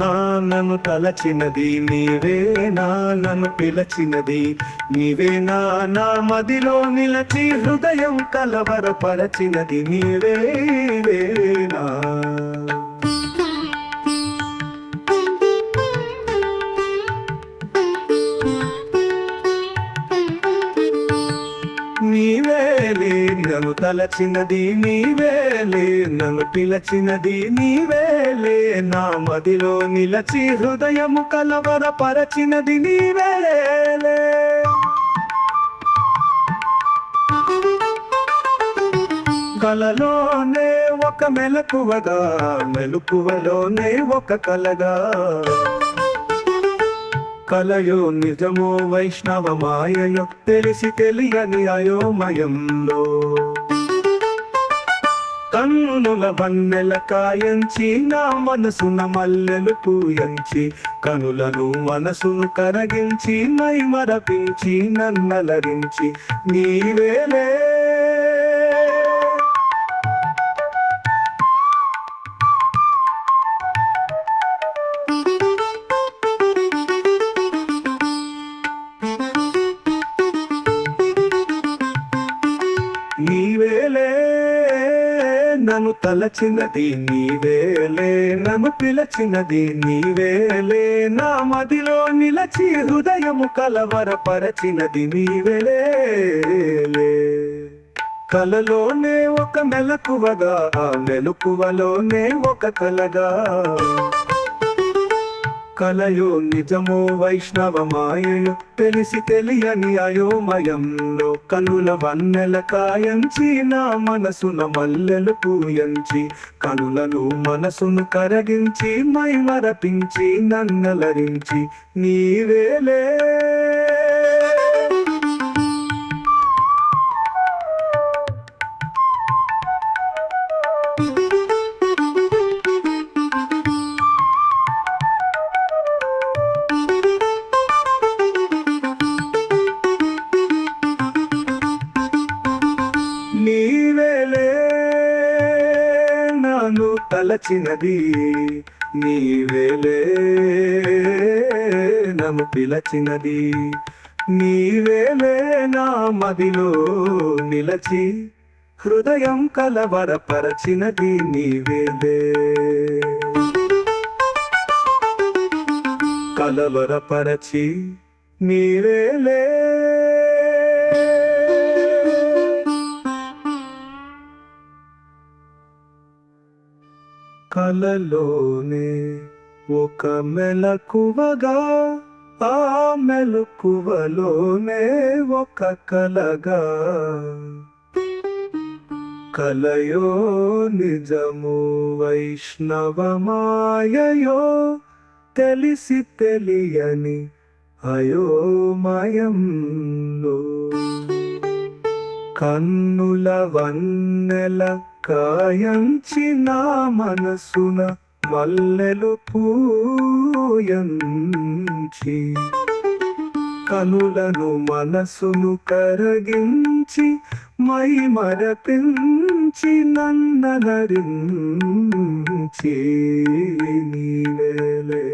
నన్ను తలచినది నీవేనా, నన్ను పిలచినది నీవేనా, నా మదిలో నిలచి హృదయం కలవరపరచినది నీవేనా. నీవేలే నన్ను తలచినది నీవేలే, నన్ను పిలచినది నీవేలే, నా మదిలో నిలచి హృదయము కలవరపరచినది నీవేలే. కలలోనే ఒక మెలకువగా, మెలకువలోనే ఒక కలగా, కలయో నిజమో వైష్ణవ మాయయో తెలిసి తెలియని అయోమయంలో, కన్నుల వన్నెల కాయంచి నా మనసున మల్లెలు పూయంచి, కనులను మనసును కరగించి మై మరపించి నన్నలరించి నీవేలే. నీవేలే నన్ను తలచినది నీవేలే, నన్ను పిలచినది నీవేలే, నా మదిలో నిలచి హృదయము కలవరపరచినది నీవేలే. కలలోనే ఒక మెలకువగా, ఆ మెలకువలోనే ఒక కలగా, కలయో నిజమో వైష్ణవ మాయయో తెలిసి తెలియని అయోమయంలో, కనుల వన్నెల కాయంచి నా మనసున మల్లెలు పూయంచి, కనులను మనసును కరగించి మై మరపించి నన్నలరించి నీవేలే. నీవేలే నన్ను తలచినది నీవేలే, నన్ను పిలచినది నీవేలే, నా మదిలో నిలచి హృదయం కలవరపరచినది నీవేలే. కలవరపరచి నీవేలే. కలలోనే ఒక మెలకువగా, ఆ మెలకువలోనే ఒక కలగా, కలయో నిజము వైష్ణవ మాయయో తెలిసి తెలియని అయోమయంలో, కన్నుల వన్నెల కాయంచి నా మనసున మల్లెలు పూయంచి, కనులను మనసును కరగించి మై మరపించి నన్నలరించి నీవేలే.